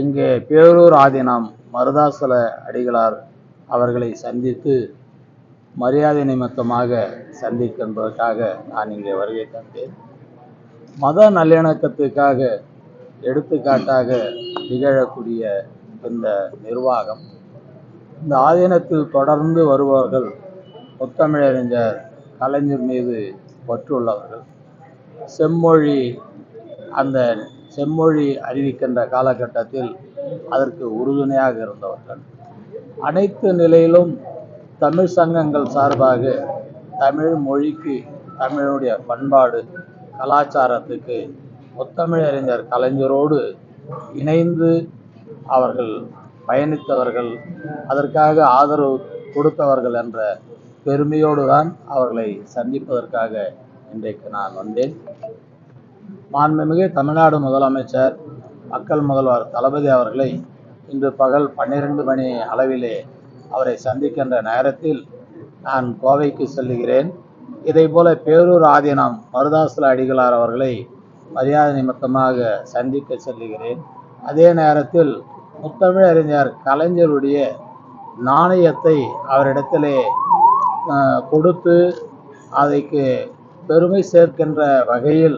இங்கே பேரூர் ஆதீனம் மருதாசல அடிகளார் அவர்களை சந்தித்து மரியாதை நிமித்தமாக சந்திக்கின்றதற்காக நான் இங்கே வருகை தந்தேன். மத நல்லிணக்கத்துக்காக எடுத்துக்காட்டாக திகழக்கூடிய இந்த நிர்வாகம், இந்த ஆதீனத்தில் தொடர்ந்து வருபவர்கள் முத்தமிழறிஞர் கலைஞர் மீது பற்றுள்ளவர்கள். செம்மொழி அறிவிக்கின்ற காலகட்டத்தில் அதற்கு உறுதுணையாக இருந்தவர்கள். அனைத்து நிலையிலும் தமிழ் சங்கங்கள் சார்பாக தமிழ் மொழிக்கு, தமிழுடைய பண்பாடு கலாச்சாரத்துக்கு முத்தமிழறிஞர் கலைஞரோடு இணைந்து அவர்கள் பயணித்தவர்கள், அதற்காக ஆதரவு கொடுத்தவர்கள் என்ற பெருமையோடு தான் அவர்களை சந்திப்பதற்காக இன்றைக்கு நான் வந்தேன். மாண்புமிகு தமிழ்நாடு முதலமைச்சர் மக்கள் முதல்வர் தளபதி அவர்களை இன்று பகல் 12 மணி அளவிலே அவரை சந்திக்கின்ற நேரத்தில் நான் கோவைக்கு செல்லுகிறேன். இதேபோல பேரூர் ஆதீனம் மருதாசல அடிகளார் அவர்களை மரியாதை நிமித்தமாக சந்திக்க செல்லுகிறேன். அதே நேரத்தில் முத்தமிழறிஞர் கலைஞருடைய நாணயத்தை அவரிடத்திலே கொடுத்து அதைக்கு பெருமை சேர்க்கின்ற வகையில்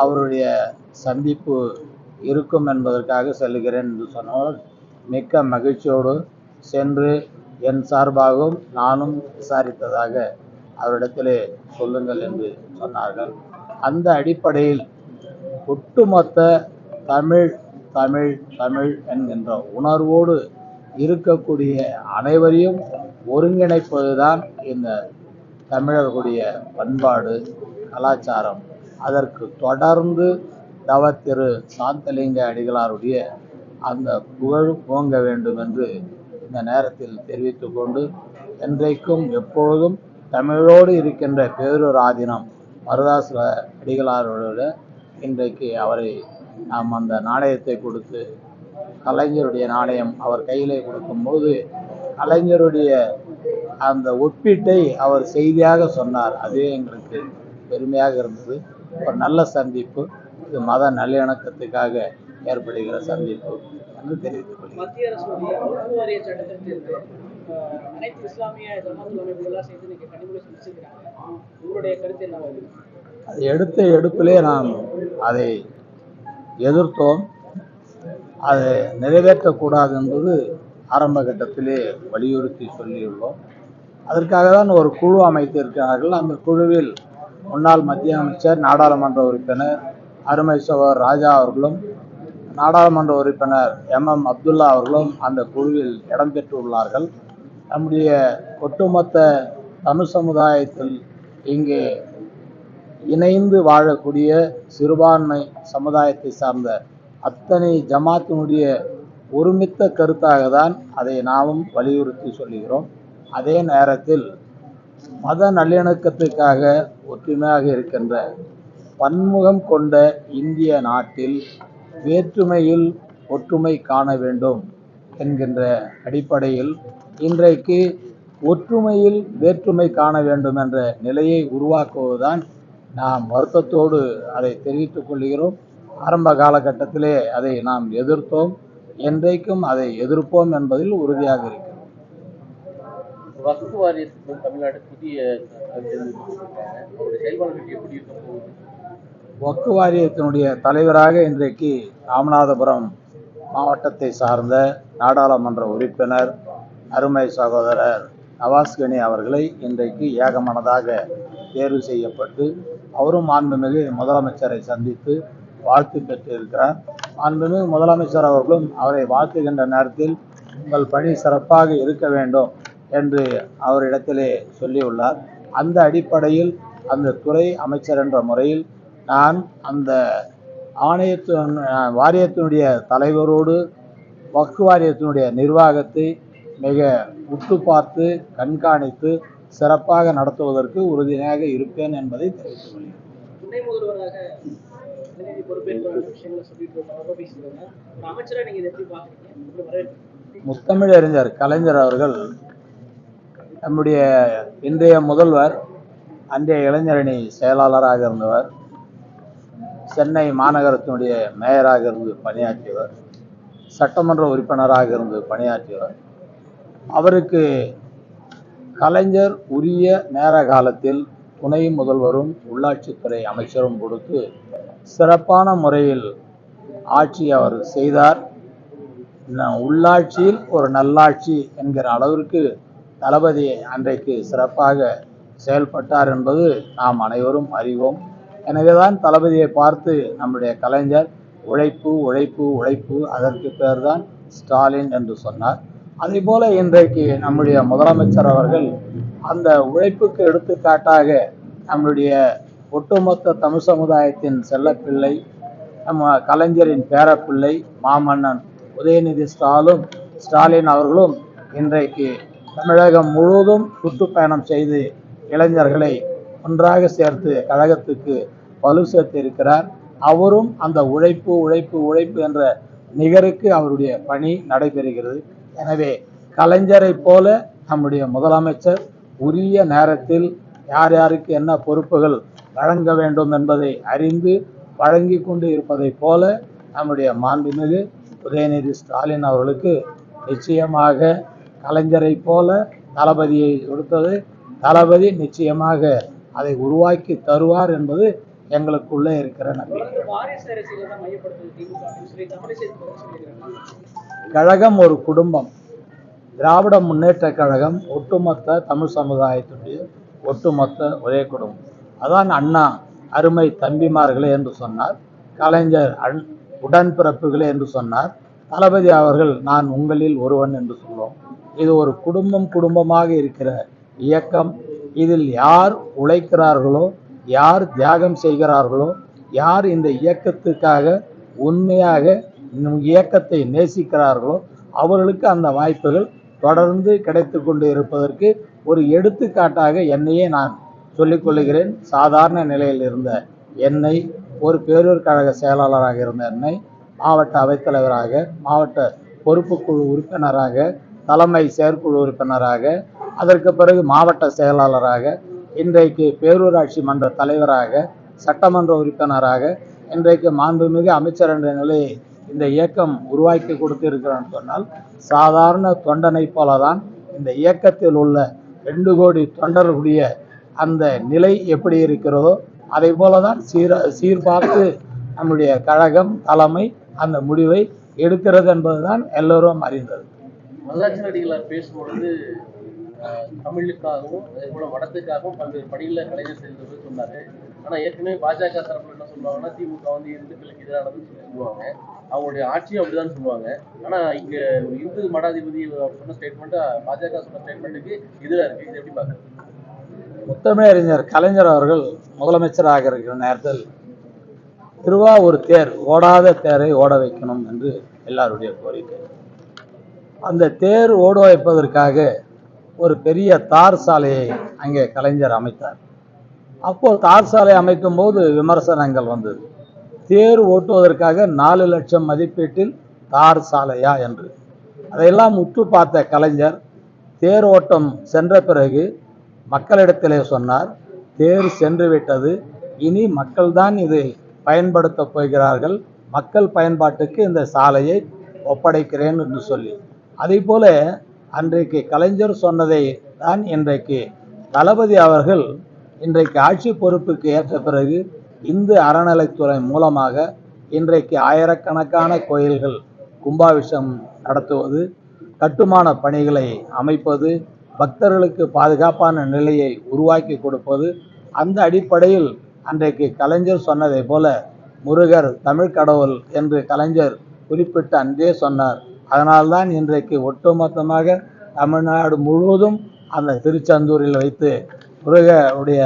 அவருடைய சந்திப்பு இருக்கும் என்பதற்காக செல்கிறேன் என்று சொன்னவர் மிக்க மகிழ்ச்சியோடு சென்று என் சார்பாகவும் நானும் விசாரித்ததாக அவரிடத்திலே சொல்லுங்கள் என்று சொன்னார்கள். அந்த அடிப்படையில் ஒட்டுமொத்த தமிழ் தமிழ் தமிழ் என்கின்ற உணர்வோடு இருக்கக்கூடிய அனைவரையும் ஒருங்கிணைப்பதுதான் இந்த தமிழர்களுடைய பண்பாடு கலாச்சாரம். அதற்கு தொடர்ந்து தவத்திரு சாந்தலிங்க அடிகளாருடைய அந்த புகழ் ஓங்க வேண்டும் என்று இந்த நேரத்தில் தெரிவித்துக் கொண்டு, என்றைக்கும் எப்பொழுதும் தமிழோடு இருக்கின்ற பேரூர் ஆதீனம் மருதாசல அடிகளாரோட இன்றைக்கு அவரை நாம் அந்த நாணயத்தை கொடுத்து, கலைஞருடைய நாணயம் அவர் கையிலே கொடுக்கும்போது கலைஞருடைய அந்த ஒப்பீட்டை அவர் செய்தியாக சொன்னார். அதுவே எங்களுக்கு பெருமையாக இருந்தது. ஒரு நல்ல சந்திப்பு, இது மத நல்லிணக்கத்துக்காக ஏற்படுகிற சந்திப்பு என்று தெரிவித்துக் கொள்கிறேன். மத்திய அரசுடைய வக்ஃப் வாரிய சட்டத்திற்கு அனைத்து இஸ்லாமிய ஜமாத் அமைப்புகளாக சேர்ந்து நீங்க கனிமொழி சந்திச்சிருக்கிறாங்க. உங்களுடைய கருத்து என்ன? அது எடுத்த எடுப்பிலே நாம் அதை எதிர்த்தோம். அதை நிறைவேற்றக்கூடாது என்பது ஆரம்ப கட்டத்திலே வலியுறுத்தி சொல்லியுள்ளோம். அதற்காக தான் ஒரு குழு அமைத்திருக்கிறார்கள். அந்த குழுவில் முன்னாள் மத்திய அமைச்சர், நாடாளுமன்ற உறுப்பினர் அருமை சகோதரர் ராஜா அவர்களும், நாடாளுமன்ற உறுப்பினர் MM அப்துல்லா அவர்களும் அந்த குழுவில் இடம்பெற்றுள்ளார்கள். நம்முடைய ஒட்டுமொத்த தமிழ் சமுதாயத்தில் இங்கே இணைந்து வாழக்கூடிய சிறுபான்மை சமுதாயத்தை சார்ந்த அத்தனை ஜமாத்தினுடைய ஒருமித்த கருத்தாக தான் அதை நாமும் வலியுறுத்தி சொல்லுகிறோம். அதே நேரத்தில் மத நல்லிணக்கத்துக்காக ஒற்றுமையாக இருக்கின்ற பன்முகம் கொண்ட இந்திய நாட்டில் வேற்றுமையில் ஒற்றுமை காண வேண்டும் என்கின்ற அடிப்படையில் இன்றைக்கு ஒற்றுமையில் வேற்றுமை காண வேண்டும் என்ற நிலையை உருவாக்குவதுதான் நாம் வருத்தத்தோடு அதை தெரிவித்துக் கொள்கிறோம். ஆரம்ப காலகட்டத்திலே அதை நாம் எதிர்த்தோம், என்றைக்கும் அதை எதிர்ப்போம் என்பதில் உறுதியாக இருக்கிறோம். வக்ஃப் வாரியத்துக்கு தமிழ்நாடு புதிய செயல்பாடுகள் எப்படி இருக்க போகுது? வக்ஃப் வாரியத்தினுடைய தலைவராக இன்றைக்கு ராமநாதபுரம் மாவட்டத்தை சார்ந்த நாடாளுமன்ற உறுப்பினர் அருமை சகோதரர் நவாஸ்கனி அவர்களை இன்றைக்கு ஏகமனதாக தேர்வு செய்யப்பட்டு அவரும் மாண்புமிகு முதலமைச்சரை சந்தித்து வாழ்த்து பெற்றிருக்கிறார். மாண்புமிகு முதலமைச்சர் அவர்களும் அவரை வாழ்த்துகின்ற நேரத்தில் உங்கள் பணி சிறப்பாக இருக்க வேண்டும் என்று அவரிடத்திலே சொல்லியுள்ளார். அந்த அடிப்படையில் அந்த துறை அமைச்சர் என்ற முறையில் நான் அந்த வாரியத்தினுடைய தலைவரோடு வக்ஃப் வாரியத்தினுடைய நிர்வாகத்தை மிக உற்று பார்த்து கண்காணித்து சிறப்பாக நடத்துவதற்கு உறுதியாக இருப்பேன் என்பதை தெரிவித்துக் கொள்கிறேன். துணை முதல்வராக பொறுப்பேற்ற விஷயங்களை சொல்லிட்டு அமைச்சராக நீங்க எப்படி பாக்குறீங்க? முத்தமிழறிஞர் கலைஞர் அவர்கள் நம்முடைய இன்றைய முதல்வர் அன்றைய இளைஞரணி செயலாளராக இருந்தவர், சென்னை மாநகரத்தினுடைய மேயராக இருந்து பணியாற்றியவர், சட்டமன்ற உறுப்பினராக இருந்து பணியாற்றியவர். அவருக்கு கலைஞர் உரிய நேர காலத்தில் துணை முதல்வரும் உள்ளாட்சித்துறை அமைச்சரும் கொடுத்து சிறப்பான முறையில் ஆட்சி அவர் செய்தார். உள்ளாட்சியில் ஒரு நல்லாட்சி என்கிற அளவிற்கு தளபதி அன்றைக்கு சிறப்பாக செயல்பட்டார் என்பது நாம் அனைவரும் அறிவோம். எனவேதான் தளபதியை பார்த்து நம்முடைய கலைஞர் உழைப்பு உழைப்பு உழைப்பு, அதற்கு பேர்தான் ஸ்டாலின் என்று சொன்னார். அதே போல இன்றைக்கு நம்முடைய முதலமைச்சர் அவர்கள் அந்த உழைப்புக்கு எடுத்துக்காட்டாக நம்முடைய ஒட்டுமொத்த தமிழ் சமுதாயத்தின் செல்லப்பிள்ளை, நம்ம கலைஞரின் பேரப்பிள்ளை மாமன்னன் உதயநிதி ஸ்டாலின் அவர்களும் இன்றைக்கு தமிழகம் முழுவதும் சுற்றுப்பயணம் செய்து இளைஞர்களை ஒன்றாக சேர்த்து கழகத்துக்கு வலு சேர்த்து இருக்கிறார். அவரும் அந்த உழைப்பு உழைப்பு உழைப்பு என்ற நிகருக்கு அவருடைய பணி நடைபெறுகிறது. எனவே கலைஞரை போல நம்முடைய முதலமைச்சர் உரிய நேரத்தில் யார் யாருக்கு என்ன பொறுப்புகள் வழங்க வேண்டும் என்பதை அறிந்து வழங்கி கொண்டு இருப்பதை போல நம்முடைய மாண்புமிகு உதயநிதி ஸ்டாலின் அவர்களுக்கு நிச்சயமாக கலைஞரை போல தளபதியை கொடுத்தது. தளபதி நிச்சயமாக அதை உருவாக்கி தருவார் என்பது எங்களுக்குள்ளே இருக்கிற நம்பிக்கை. கழகம் ஒரு குடும்பம். திராவிட முன்னேற்ற கழகம் ஒட்டுமொத்த தமிழ் சமுதாயத்துடைய ஒட்டுமொத்த ஒரே குடும்பம். அதான் அண்ணா அருமை தம்பிமார்களே என்று சொன்னார், கலைஞர் உடன்பிறப்புகளே என்று சொன்னார், தளபதி அவர்கள் நான் உங்களில் ஒருவன் என்று சொல்லுவோம். இது ஒரு குடும்பமாக இருக்கிற இயக்கம். இதில் யார் உழைக்கிறார்களோ, யார் தியாகம் செய்கிறார்களோ, யார் இந்த இயக்கத்துக்காக உண்மையாக இயக்கத்தை நேசிக்கிறார்களோ அவர்களுக்கு அந்த வாய்ப்புகள் தொடர்ந்து கிடைத்து கொண்டு இருப்பதற்கு ஒரு எடுத்துக்காட்டாக என்னையே நான் சொல்லிக்கொள்கிறேன். சாதாரண நிலையில் இருந்த என்னை, ஒரு பேரூர் கழக செயலாளராக இருந்த என்னை மாவட்ட அவைத்தலைவராக, மாவட்ட பொறுப்புக்குழு உறுப்பினராக, தலைமை செயற்குழு உறுப்பினராக, அதற்கு பிறகு மாவட்ட செயலாளராக, இன்றைக்கு பேரூராட்சி மன்ற தலைவராக, சட்டமன்ற உறுப்பினராக, இன்றைக்கு மாண்புமிகு அமைச்சர் என்ற நிலையை இந்த இயக்கம் உருவாக்கி கொடுத்திருக்கிறேன்னு சொன்னால் சாதாரண தொண்டனை போலதான் இந்த இயக்கத்தில் உள்ள 2 கோடி தொண்டர்களுடைய அந்த நிலை எப்படி இருக்கிறதோ அதை போலதான் சீர்பார்த்து நம்முடைய கழகம் தலைமை அந்த முடிவை எடுக்கிறது என்பதுதான் எல்லோரும் அறிந்தது. வரலாற்று நடிகளார் பேசும்பொழுது தமிழுக்காகவும் அதே போல வடத்துக்காகவும் பல்வேறு பணிகளை கலைஞர் செய்தது சொன்னாரு. ஆனா ஏற்கனவே பாஜக தரப்புல என்ன சொல்லுவாங்கன்னா, திமுக வந்து இந்துக்களுக்கு எதிரானதுன்னு சொல்லுவாங்க, அவங்களுடைய ஆட்சியும் அப்படிதான் சொல்லுவாங்க. ஆனா இங்க ஒரு இந்து மடாதிபதி சொன்ன ஸ்டேட்மெண்ட் பாஜக சொன்ன ஸ்டேட்மெண்ட்டுக்கு எதிராக இருக்கு. இது எப்படி பாக்குறது? முத்தமிழறிஞர் கலைஞர் அவர்கள் முதலமைச்சராக இருக்கிற நேரத்தில் திருவாவூர் தேர், ஓடாத தேரை ஓட வைக்கணும் என்று எல்லாருடைய கோரிக்கை. அந்த தேர் ஓட வைப்பதற்காக ஒரு பெரிய தார் சாலையை அங்கே கலைஞர் அமைத்தார். அப்போ தார் சாலை அமைக்கும் போது விமர்சனங்கள் வந்தது. தேர் ஓட்டுவதற்காக 4 லட்சம் மதிப்பீட்டில் தார் சாலையா என்று. அதையெல்லாம் உற்று பார்த்த கலைஞர் தேர் ஓட்டம் சென்ற பிறகு மக்களிடத்திலே சொன்னார், தேர் சென்று விட்டது, இனி மக்கள்தான் இதை பயன்படுத்த போகிறார்கள், மக்கள் பயன்பாட்டுக்கு இந்த சாலையை ஒப்படைக்கிறேன் என்று சொல்லி. அதே போல அன்றைக்கு கலைஞர் சொன்னதை தான் இன்றைக்கு தளபதி அவர்கள் இன்றைக்கு ஆட்சி பொறுப்புக்கு ஏற்ற பிறகு இந்து அறநிலைத்துறை மூலமாக இன்றைக்கு ஆயிரக்கணக்கான கோயில்கள் கும்பாபிஷேகம் நடத்துவது, கட்டுமான பணிகளை அமைப்பது, பக்தர்களுக்கு பாதுகாப்பான நிலையை உருவாக்கி கொடுப்பது. அந்த அடிப்படையில் அன்றைக்கு கலைஞர் சொன்னதை போல முருகர் தமிழ் கடவுள் என்று கலைஞர் குறிப்பிட்டு அன்றே சொன்னார். அதனால்தான் இன்றைக்கு ஒட்டுமொத்தமாக தமிழ்நாடு முழுவதும் அந்த திருச்செந்தூரில் வைத்து முருகனுடைய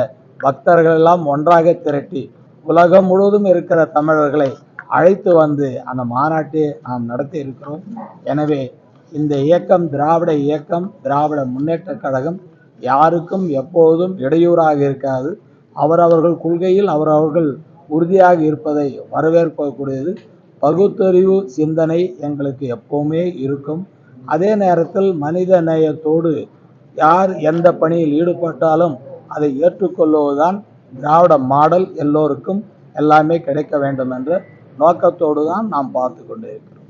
பக்தர்கள் எல்லாம் ஒன்றாக திரட்டி உலகம் முழுவதும் இருக்கிற தமிழர்களை அழைத்து வந்து அந்த மாநாட்டை நாம் நடத்தி இருக்கிறோம். எனவே இந்த இயக்கம் திராவிட இயக்கம், திராவிட முன்னேற்ற கழகம் யாருக்கும் எப்போதும் இடையூறாக இருக்காது. அவரவர்கள் கொள்கையில் அவரவர்கள் உறுதியாக இருப்பதை வரவேற்கக்கூடியது. பகுத்தறிவு சிந்தனை எங்களுக்கு எப்பவுமே இருக்கும். அதே நேரத்தில் மனித நேயத்தோடு யார் எந்த பணியில் ஈடுபட்டாலும் அதை ஏற்றுக்கொள்வதுதான் திராவிட மாடல். எல்லோருக்கும் எல்லாமே கிடைக்க வேண்டும் என்ற நோக்கத்தோடு தான் நாம் பார்த்து கொண்டிருக்கிறோம்.